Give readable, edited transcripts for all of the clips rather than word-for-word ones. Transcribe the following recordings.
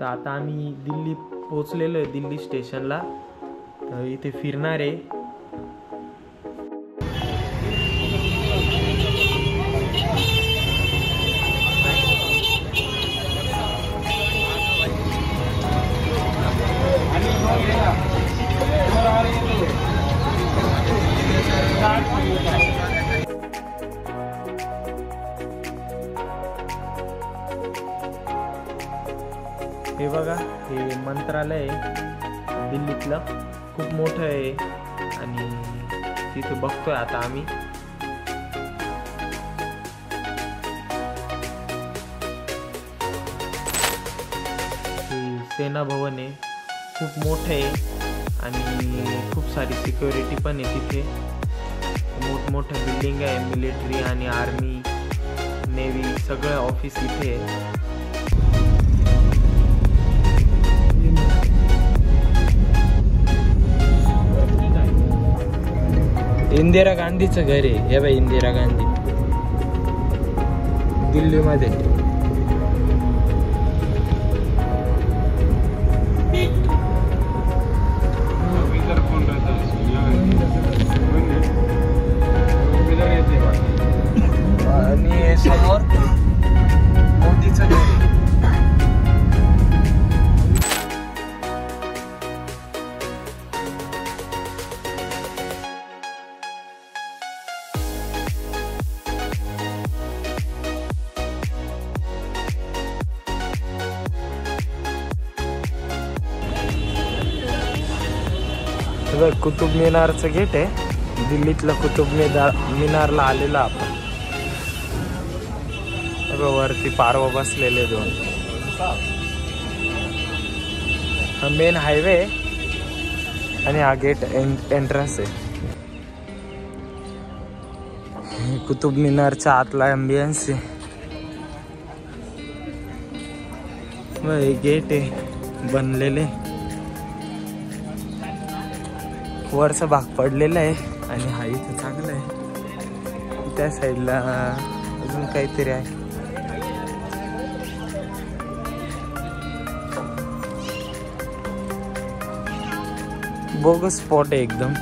तर आता आम्ही दिल्ली पोचलेलो आहे, दिल्ली स्टेशनला. इथे फिरणार आहे. हे बघा, हे मंत्रालय आहे दिल्लीतलं, खूप मोठं आहे आणि तिथे बघतोय आता आम्ही. हे सेना भवन आहे, खूप मोठं आहे आणि खूप सारी सिक्युरिटी पण आहे तिथे. मोठमोठ्या बिल्डिंग आहे, मिलिटरी आणि आर्मी, नेव्ही सगळं ऑफिस इथे आहे. इंदिरा गांधीचं घर आहे हे बाई, इंदिरा गांधी दिल्लीमध्ये. आणि समोर मोदीचं घर आहे. कुतुब मिनारचं गेट आहे दिल्लीतलं. कुतुब मिनारला आलेला आपण. वरती पारवा बसलेले दोन. हा मेन हायवे आणि हा गेट एंट्रन्स आहे. कुतुब मिनारच्या आतला ॲम्बियन्स आहे. गेट आहे बनलेले. वरचा भाग पडलेला आहे आणि हा इथे चांगला आहे. त्या साईडला अजून काहीतरी आहे. बोगस स्पॉट आहे एकदम.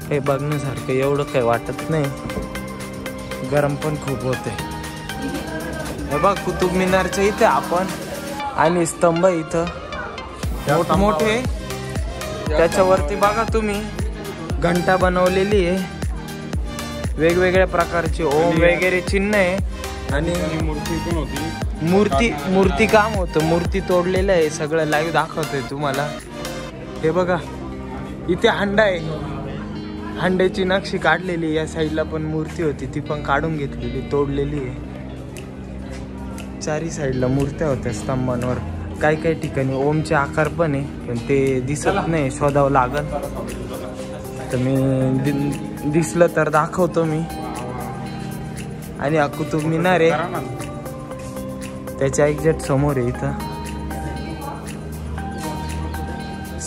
काही बघण्यासारखं एवढं काही वाटत नाही. गरम पण खूप होते. हे बघ कुतुब मिनारच्या इथे आपण आणि स्तंभ इथं मोठमोठे. त्याच्यावरती बघा तुम्ही घंटा बनवलेली आहे. वेगवेगळ्या प्रकारचे ओम वगैरे चिन्ह आहे आणि मूर्ती पण होती. मूर्ती काम होतं. मूर्ती तोडलेलं आहे. सगळं लाईव्ह दाखवतोय तुम्हाला. हे बघा इथे हंडा आहे. हंड्याची नक्षी काढलेली. या साईडला पण मूर्ती होती, ती पण काढून घेतलेली, तोडलेली आहे. चारी साईडला मूर्त्या होत्या स्तंभांवर. काही काही ठिकाणी ओमचे आकार पण आहे, पण ते दिसत नाही, शोधावं लागल. तर मी दिसलं तर दाखवतो मी. आणि हा कुतुब मिनार आहे, त्याच्या एक्झॅक्ट समोर आहे. इथं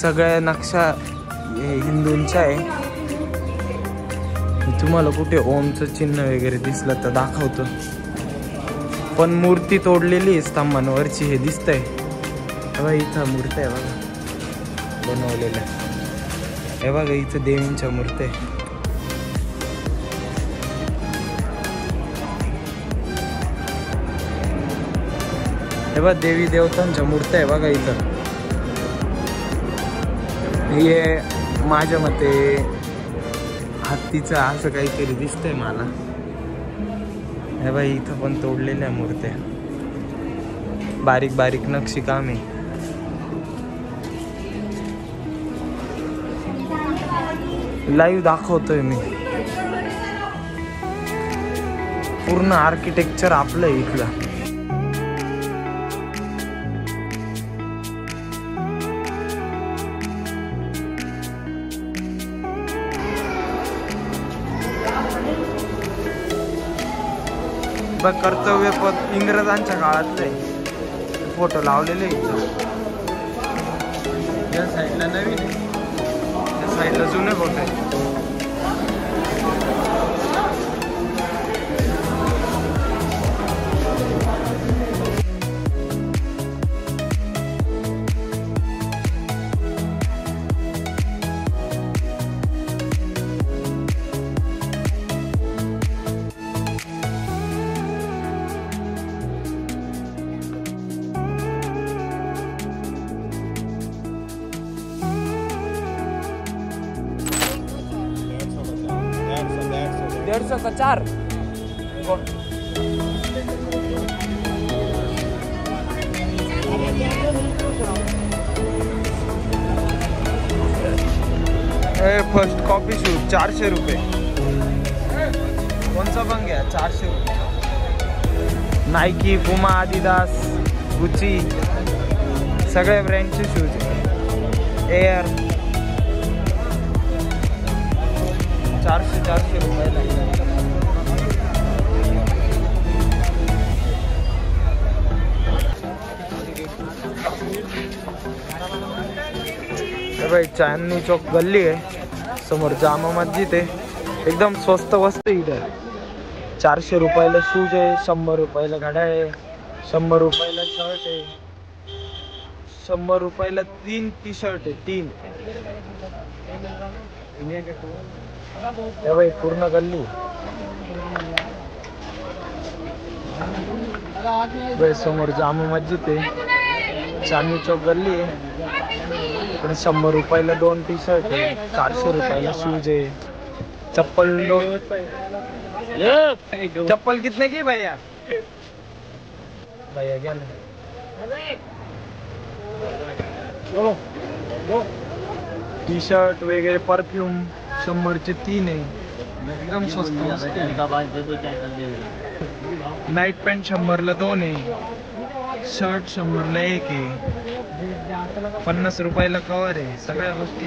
सगळ्या नक्षा हिंदूंचा आहे. तुम्हाला कुठे ओमचं चिन्ह वगैरे दिसलं तर दाखवतो. पण मूर्ती तोडलेली आहे स्तंभांवरची, हे दिसतंय. बघा इथं मूर्ती आहे बघा बनवलेल्या. हे बघा इथं देवींच्या मूर्ती आहे. हे बघा देवी देवतांच्या मूर्त्या आहे बघा इथं. हे माझ्या मते हत्तीचं असं काहीतरी दिसतंय मला. हे बघा इथं पण तोडलेल्या मूर्त्या. बारीक बारीक नक्षी काम आहे. लाईव्ह दाखवतोय मी. पूर्ण आर्किटेक्चर आपलं इथलं. कर्तव्य पद इंग्रजांच्या काळातले फोटो लावलेले इथं. या साईडला नवीन आहे, या साईडला जुने फोटो आहे. 150 का 4 फर्स्ट कॉपी शूज 400 रुपये. कोणचा पण घ्या 400 रुपये. नायकी, पुमा, आदिदास, गुची सगळ्या ब्रँडचे शूज. एअर 400 रुपयाला. भाई चांदनी चौक गल्ली आहे, समोर जामा मस्जिद आहे. एकदम स्वस्त वस्तू इथं. 400 रुपयाला शूज आहे, 100 रुपयाला घड्याळ आहे, 100 रुपयाला शर्ट आहे, 100 रुपयाला 3 टी शर्ट आहे. 3 भाई पूर्ण गल्ली. भाई समोर जामा मस्जिद आहे, चांदनी चौक गल्ली आहे. 100 रुपयाला 2 टी शर्ट आहे, 400 रुपयाला शूज आहे. चप्पल चप्पल कितने की भैया? भैया क्या टी शर्ट वगैरे परफ्यूम 100चे 3 आहे. एकदम स्वस्त. नाईट पॅन्ट 100ला 2 आहे, शर्ट 100ला 1 आहे. 50 रुपयाला कवर आहे. सगळ्या गोष्टी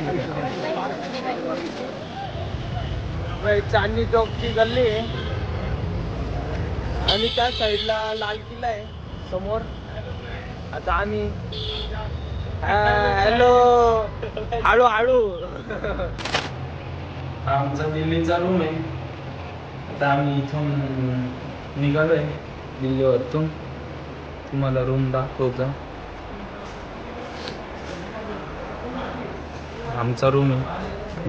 चांदनी चौकची गल्ली आहे आणि त्या साईडला लाल किल्ला आहे समोर. आता आम्ही हॅलो हळू हळू आमचा दिल्लीचा रूम आहे. आता आम्ही इथून निघालोय दिल्लीवरतून. तुम्हाला रूम दाखवतो. आमचा रूम आहे.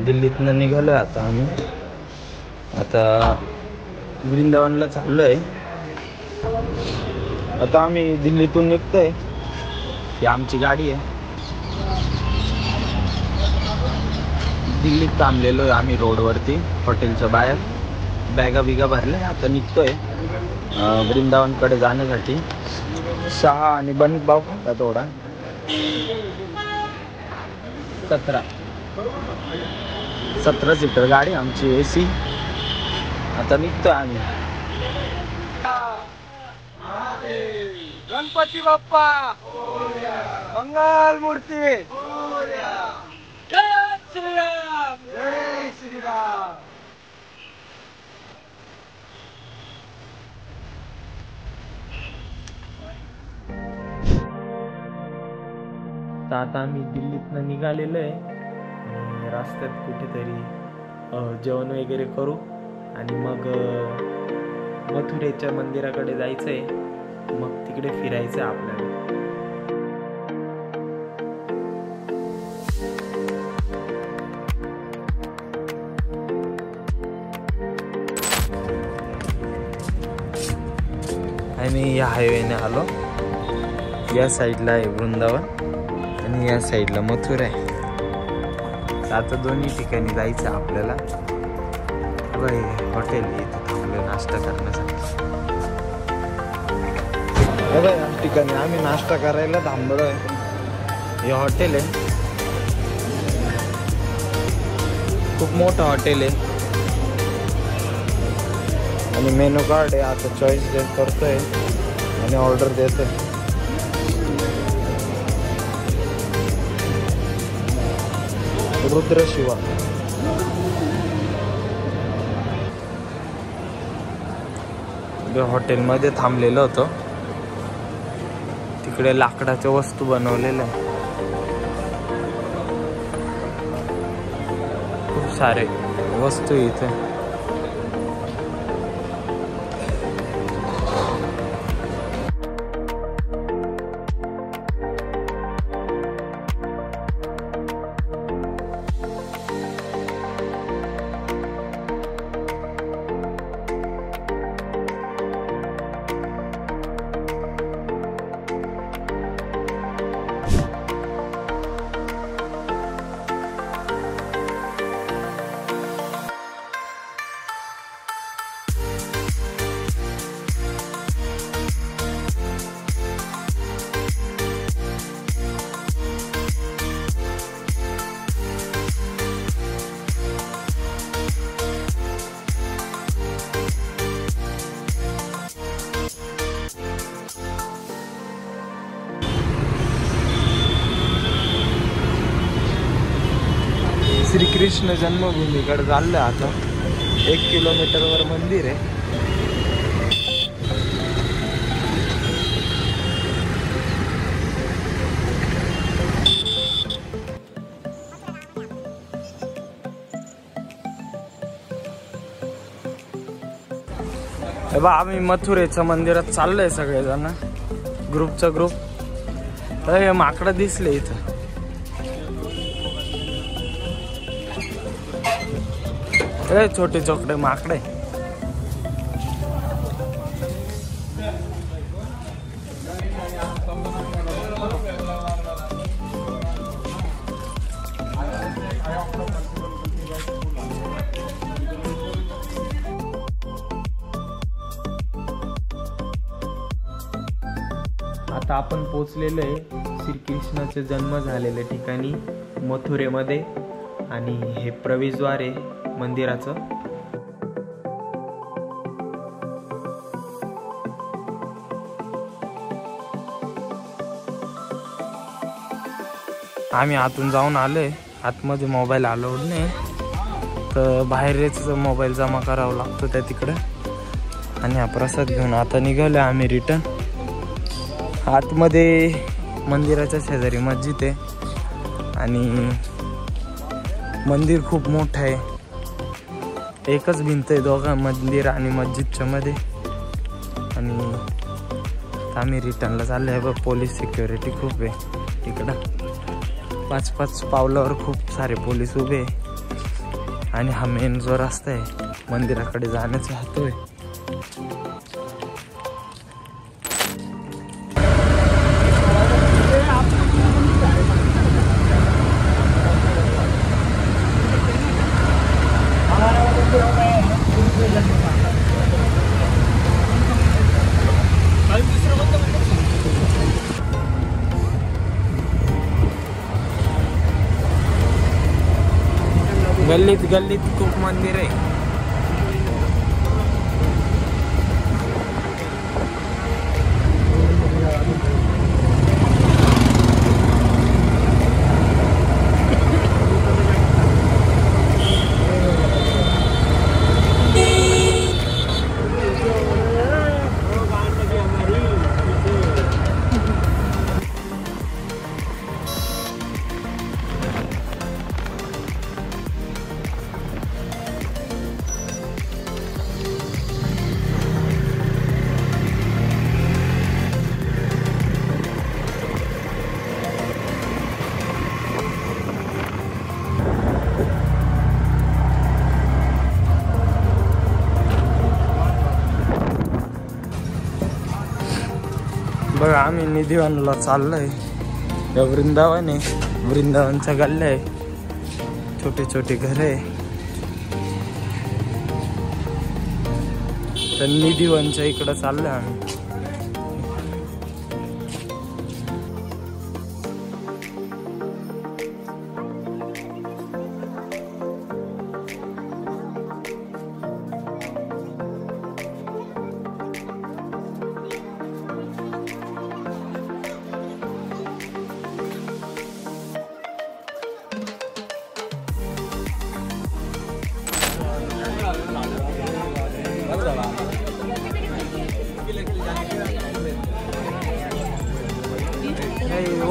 दिल्लीतनं निघालोय आता आम्ही. आता वृंदावनला चाललोय. आता आम्ही दिल्लीतून निघतोय. ही आमची गाडी आहे. दिल्लीत थांबलेलो आहे आम्ही रोडवरती हॉटेलच्या बाहेर. बॅगा बिगा भरल्या. आता निघतोय वृंदावनकडे जाण्यासाठी. शहा आणि बन भाव का थोडा 17 सीटर गाडी आमची AC. आता निघतोय आम्ही. गणपती बाप्पा मंगल मूर्ती. जय श्रीराम. जय श्रीराम. आता आम्ही दिल्लीतनं निघालेलो आहे. रस्त्यात कुठेतरी जेवण वगैरे करू आणि मग मथुरेच्या मंदिराकडे जायचंय. मग तिकडे फिरायचं आपल्याला. आणि या हायवेने आलो. या साईडला आहे वृंदावन आणि या साईडला मथुरा आहे. आता दोन्ही ठिकाणी जायचं आपल्याला. हॉटेल इथं थांबलोय नाश्ता करण्यासाठी. या ठिकाणी आम्ही नाश्ता करायला थांबलोय. हे हॉटेल आहे. खूप मोठं हॉटेल आहे आणि मेनू कार्ड आहे. आता चॉईस करतोय आणि ऑर्डर देतोय. रुद्र शिवा. हॉटेलमध्ये थांबलेलो होतो. तिकडे लाकडाच्या वस्तू बनवलेल्या खूप सारे वस्तू इथे. श्रीकृष्ण जन्मभूमीकडे चाललं आता. 1 किलोमीटरवर मंदिर आहे. आम्ही मथुरेच्या मंदिरात चाललोय सगळेजण, ग्रुपचा ग्रुप. माकडं दिसले इथं. छोटे छोटे माकडे. आता आपण पोचलेलो आहे श्रीकृष्णाचे जन्म झालेल्या ठिकाणी मथुरेमध्ये. आणि हे प्रवेशद्वार आहे मंदिराचं. आम्ही आतून जाऊन आलोय. आतमध्ये मोबाईल अलाउड नाही, तर बाहेरच मोबाईल जमा करावा लागतो त्या तिकडे. आणि हा प्रसाद घेऊन आता निघालो आम्ही रिटर्न. आतमध्ये मंदिराच्या शेजारी मस्जिद आहे आणि मंदिर खूप मोठं आहे. एकच भिंत आहे दोघं मंदिर आणि मस्जिदच्या मध्ये. आणि आम्ही रिटर्नला चाललो आहे. बघ पोलीस सिक्युरिटी खूप आहे इकडं. 5-5 पावलावर खूप सारे पोलीस उभे आहे. आणि हा मेन जो रस्ता आहे मंदिराकडे जाण्याचा हातोय. गल्लीत गल्लीत खूप मंदिर आहे. बघा आम्ही निधिवनला चाललोय. या वृंदावन आहे. वृंदावनच्या गल्ल्या आहे. छोटे छोटे घर आहे. तर निधिवनच्या इकडं चाललोय आम्ही.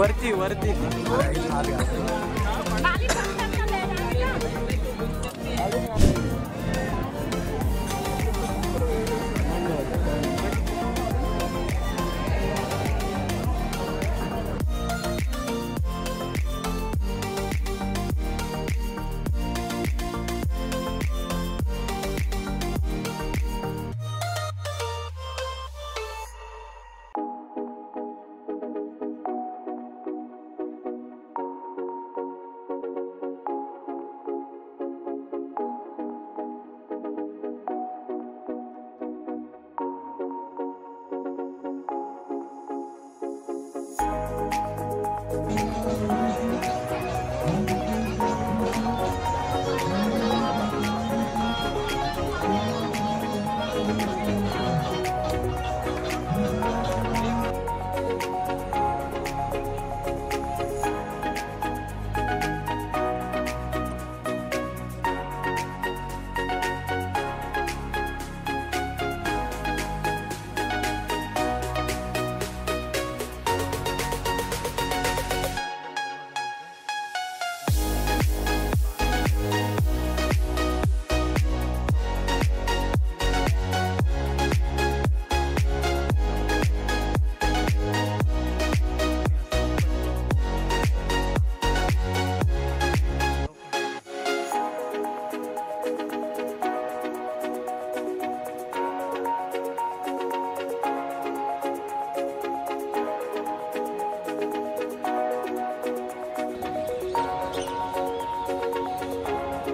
वरती वरती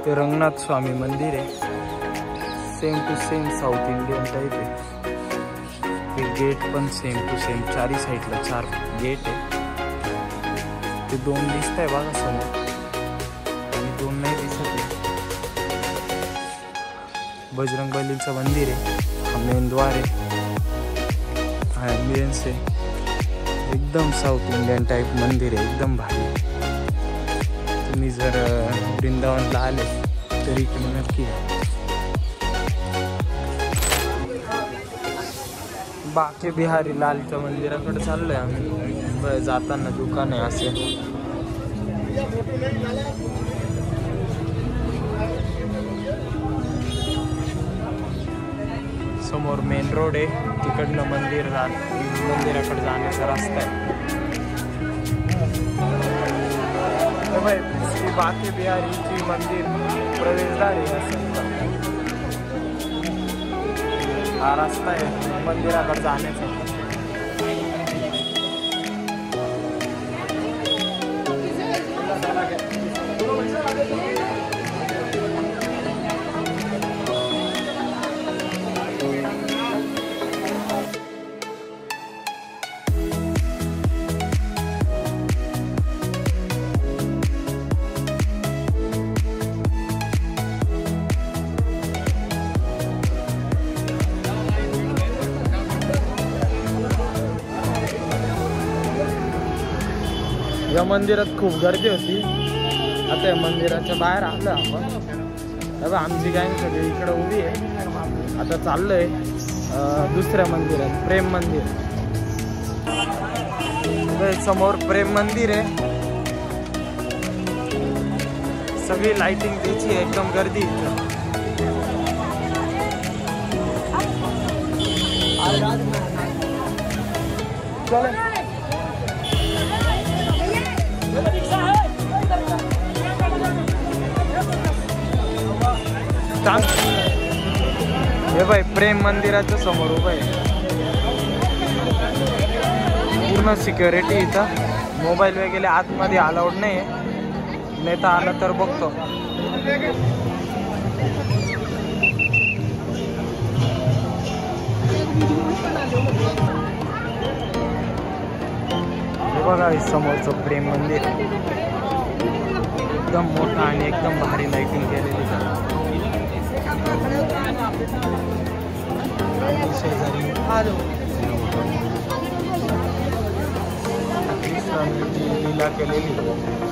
ते रंगनाथ स्वामी मंदिर आहे, same to same South Indian type आहे. ते गेट पण सेम टू सेम, चारी साईडला 4 गेट आहे. ते 2 दिसत आहे बघा समोर, आणि 2 नाही दिसत आहे. बजरंगबलीचं मंदिर आहे, हा मेन द्वार आहे, हा ॲम्बियन्स आहे. एकदम साऊथ इंडियन टाईप मंदिर आहे, एकदम भारी. तुम्ही जर वृंदावनला आले तरी इकडे नक्की या. बाके बिहारी लालच्या मंदिराकडे चाललोय आम्ही. जाताना दुकान आहे असे. समोर मेन रोड आहे, तिकडनं मंदिराकडे जाण्याचा रस्ता आहे. श्री बाके बिहारीची मंदिर प्रवेशद्वार आहे. हा रस्ता आहे मंदिराकडे जाण्याचा. या मंदिरात खूप गर्दी होती. आता या मंदिराच्या बाहेर आलं आपण. आमची गँग सगळी इकडे उभी आहे. आता चाललोय दुसऱ्या मंदिरात, प्रेम मंदिर. समोर प्रेम मंदिर आहे. सगळी लाइटिंग त्याची आहे, एकदम गर्दी इथं. हे बाई प्रेम मंदिराच्या समोर उभं आहे. पूर्ण सिक्युरिटी इथं. मोबाईल वगैरे आतमध्ये अलाउड नाही, नाही तर आलं तर बघतो. हे बघा समोरचं प्रेम मंदिर, एकदम मोठं आणि एकदम भारी लाइटिंग केलेली. शेजारी लीला केलेली,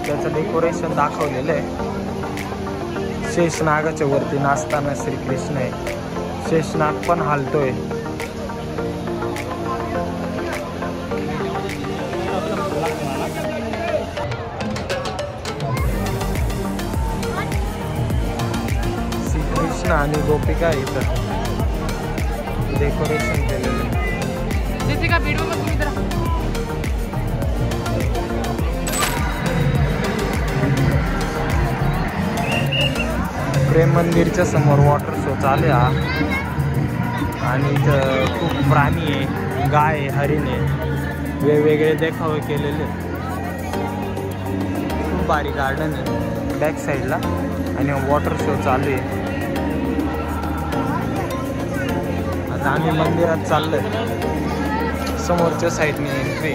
त्याचं डेकोरेशन दाखवलेलं आहे. शेषनागाच्या वरती नाचताना श्रीकृष्ण आहे. शेषनाग पण हालतोय. श्रीकृष्ण आणि गोपिका इथं डेकोरेशन केलेलं आहे. प्रेम मंदिरच्या समोर वॉटर शो चालू आहे. आणि इथं खूप प्राणी आहे, गाय आहे, हरिण आहे, वेगवेगळे देखावे केलेले. खूप भारी गार्डन आहे बॅक साईडला, आणि वॉटर शो चालू आहे. आता आम्ही मंदिरात चाललोय. समोरच्या साईडने एंट्री.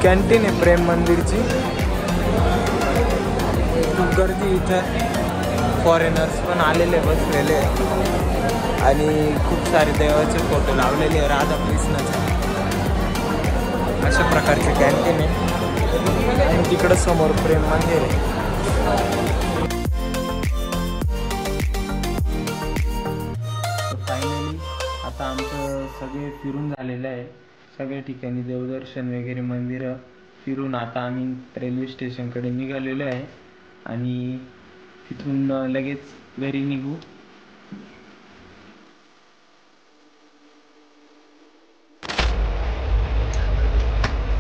कॅन्टीन आहे प्रेम मंदिरची. खूप गर्दी इथं. फॉरेनर्स पण आलेले बसलेले, आणि खूप सारे देवाचे फोटो लावलेले आहे राधाकृष्णाचे. अशा प्रकारचे कॅन्टीन आहे. आणि तिकडं समोर प्रेम मंदिर आहे. फायनली आता आमचं सगळे फिरून झालेलं आहे. सगळ्या ठिकाणी देवदर्शन वगैरे, मंदिरं फिरून आता आम्ही रेल्वे स्टेशनकडे निघालेलो आहे आणि तिथून लगेच घरी निघू.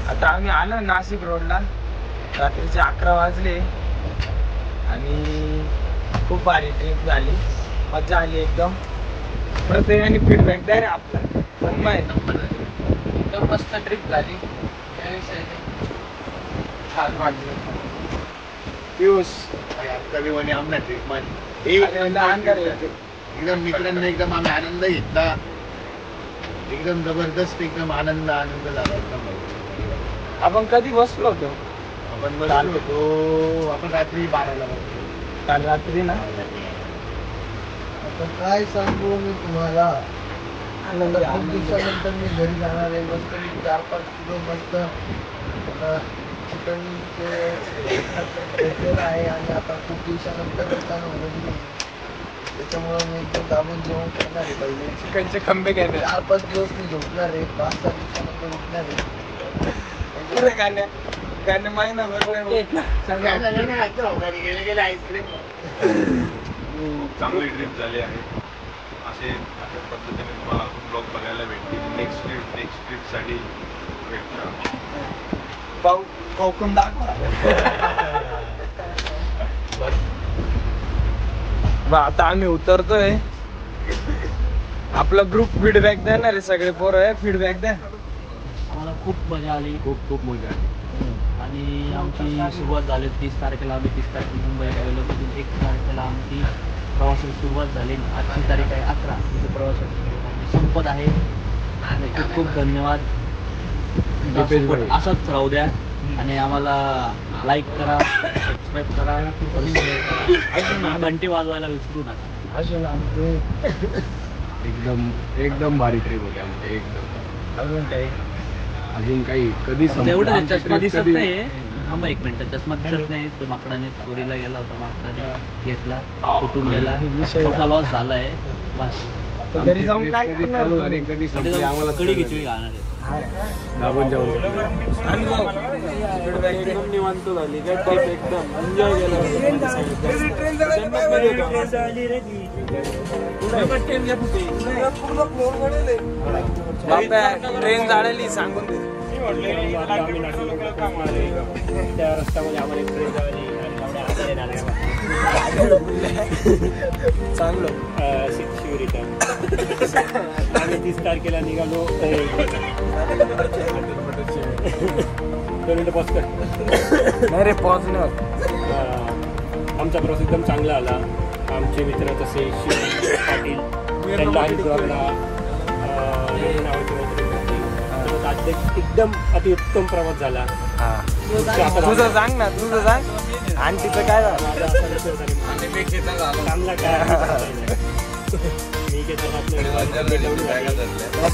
आता आम्ही आलो नाशिक रोडला. रात्रीचे 11 वाजले आणि खूप भारी ट्रिप झाली, मजा आली एकदम. प्रत्येकाने फीडबॅक द्या रे आपला. एकदम मस्त ट्रिप झाली. छान वाटलं. पियुष आमना ट्रिप मध्ये एकदम मित्रांना एकदम आम्ही आनंद घेतला. एकदम जबरदस्त एकदम आनंद झाला. एकदम आपण कधी बसलो होतो? आपण बसलो होतो आपण रात्री 12ला बसलो. काल रात्री ना. आता काय सांगू मी तुम्हाला. खूप दिवसानंतर मी घरी जाणार आहे. मस्त मी 4-5 किलो मस्त चिकनचे घेतलेलं आहे आणि आता खूप दिवसानंतर त्याच्यामुळं मी एकदम दाबून जेवण करणार आहे. पहिले चिकनचे खंबे घेणार. 4-5 दिवस मी झोपणार आहे. 5-6 दिवसानंतर उठणार आहे. गाणे महिनाभर चांगली ट्रिप झाली आहे. अशा पद्धतीने तुम्हाला अजून ब्लॉग बघायला भेटतील. नेक्स्ट ट्रिपसाठी पाऊकून दाखवा. आता आम्ही उतरतोय. आपला ग्रुप फीडबॅक देणार आहे. सगळे पोरं आहे, फीडबॅक द्या. आम्हाला खूप मजा आली. खूप मजा आली आणि आमची सुरुवात झाली 30 तारखेला. आम्ही 30 तारखेला मुंबईला गेलो. तिथून 1 तारखेला आमची प्रवासाची सुरुवात झाली. आजची तारीख आहे 11. तिथे प्रवासाची संपत आहे. खूप खूप धन्यवाद. असंच राहू द्या आणि आम्हाला लाईक करा, सबस्क्राईब करा, घंटी वाजवायला विसरू नका. एकदम भारी ट्रिप होती आमची. एकदम अजून काही कधी तेवढं चष्मा दिसत नाही. थांबा 1 मिनिट. चष्मा दिसत नाही. तो माकडाने चोरीला गेला होता. माकडाने घेतला, फुटून गेला. मोठा लॉस झालाय. बस घरी जाऊन काय आम्हाला कडी खिचडी खाणार आहे. दाबून जाऊन एकदम निवांत झाली. एकदम एन्जॉय केला. ट्रेन झालेली सांगून दे. त्या रस्त्यामध्ये आम्हाला एक ट्रेन झाली चांगलं. शिव रिटर्न. आम्ही 30 तारखेला निघालो. 2 मिनिटं पॉज कर. नाही रे, पॉज नाही. आमचा प्रवास एकदम चांगला आला. आमचे मित्र तसे शिव पाटील त्यांना एकदम अतिउत्तम प्रवास झाला. तुझं सांग ना, तुझं सांग. आणि तिचं काय झालं?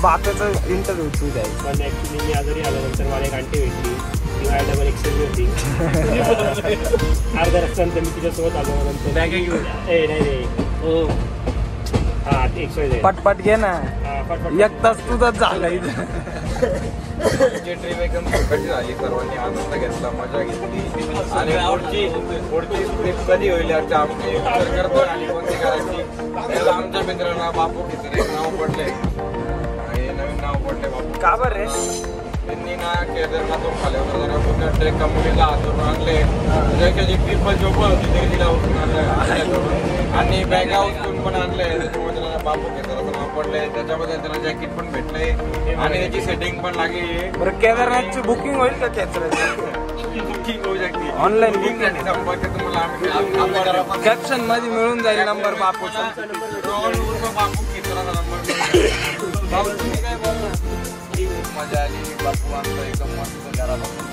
बापाचं इंटरव्ह्यू तू द्याय. पण ऍक्च्युली मी आजारी आल्यानंतर मला एक आंटी भेटली. ती माझ्या डबल एक्सचेंज होती. अर्ध्या रस्त्यानंतर मी तिच्यासोबत आलो. नंतर नाही हो हा पटपट घे ना. एक तास तुझंच झालं इथं. ट्रिप एकदम सुखद झाली. सर्वांनी आनंद घेतला, मजा घेतली. आणि पुढची ट्रिप कधी होईल याची आमची विचार करतोय आणि कोणती करायची. त्याला आमच्या मित्रांना बापू खिचरे एक नाव पडले. नवीन नाव पडले बापू. का बरं रे? त्यांनी ना केदारनाथून खाली उतरताना ट्रेक कंपनीला हातून आणले. त्याची ट्रिपल चोपल होती तरी तिला उचलून आणलं आणि बॅगा उचलून पण आणले. त्याच्यामुळे त्याला बापू केदारचं नाव पडले. त्याच्यामध्ये त्याला जॅकेट पण भेटले आणि त्याची सेटिंग पण लागली. बरं, केदारनाथची बुकिंग होईल का केदारनाथची? बुकिंग होऊ शकते ऑनलाईन. बुकिंग साठी संपर्क तुम्हाला आम्ही कॅप्शन मध्ये मिळून जाईल नंबर बापूचा. बापू केदारचा नंबर. बापू तुम्ही काय बोलला? मजा आली. बापू आमचा एकदम मस्त घरापासून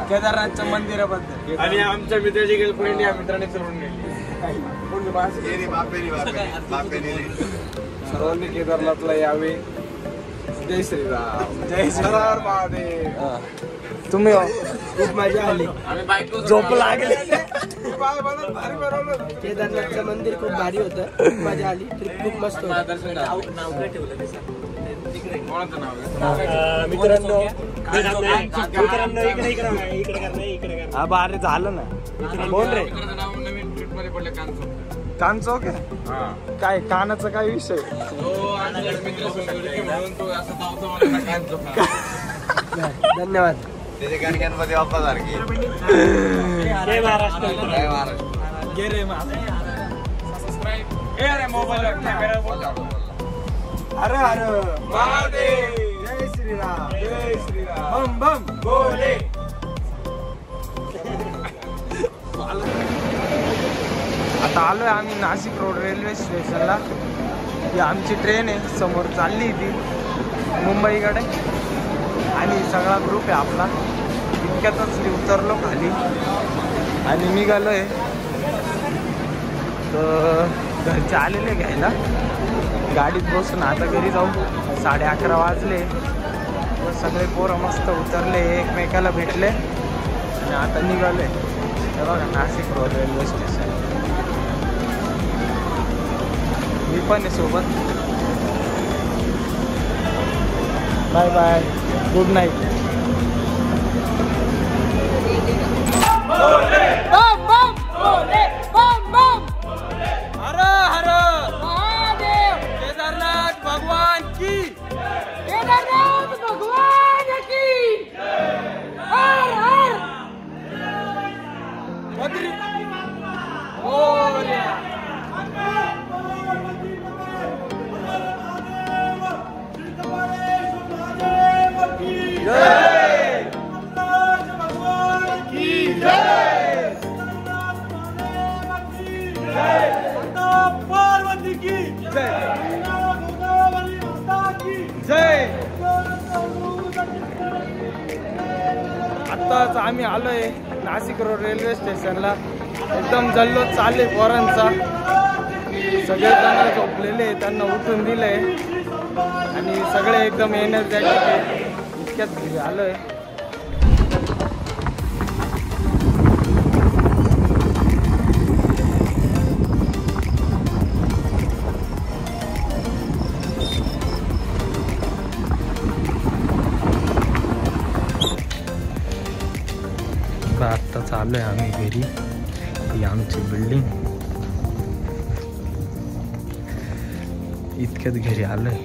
केदारनाथच्या मंदिराबद्दल. आणि आमच्या मित्राची गर्लफ्रेंड या मित्राने चढून नेली. सर्वांनी केदारनाथला यावे. जय श्रीराम जय श्रीराम महादेव. तुम्ही खूप मजा आली. झोप लागली. भारी बनवलं. केदारनाथचं मंदिर खूप भारी होतं. खूप मजा आली. ट्रिप खूप मस्त होतं. नाव काय ठेवलं ते सांग. कोणाचं नाव मित्रांनो इकडे करा. हा बारे झालं ना. बोल रे. नाव नवीन ट्रिप मध्ये पडलं कांचो. कांचो काय कानाचा काय विषय. तो आणि मित्र सोबत म्हणून तो असं धावतो मला कांचो. धन्यवाद. त्याच्या गाडग्यांमध्ये वापस सारखी जय महाराष्ट्र. जय महाराष्ट्र. गे रे सबस्क्राइब. अरे मोबाईल कॅमेरा बोल. अरे अरे महादेव. जय श्रीराम. जय श्रीराम. बम बम बोले. आता आलोय आम्ही नाशिक रोड रेल्वे स्टेशनला. ही आमची ट्रेन आहे. समोर चालली ती मुंबईकडे आणि सगळा ग्रुप आहे आपला. इतक्यातच उतरलो खाली आणि निघालोय. तर घरचे आलेले घ्यायला. गाडीत बसून आता घरी जाऊ. 11:30 वाजले. सगळे पोरं मस्त उतरले, एकमेकाला भेटले आणि आता निघाले. हे बघा नाशिक रोड रेल्वे स्टेशन. मी पण आहे सोबत. Bye bye. Good night. Kedarnath भगवान की. आत्ताच आम्ही आलोय नाशिक रोड रेल्वे स्टेशनला. एकदम जल्लोष चालले पोरांचा. सगळेजण झोपलेले, त्यांना उठून दिले आणि सगळे एकदम एनर्जेटिक आहे. इतक्यात घरी आलोय. आत्ता चालू आहे आम्ही घरी. ही आमची बिल्डिंग. इतक्यात घरी आलोय.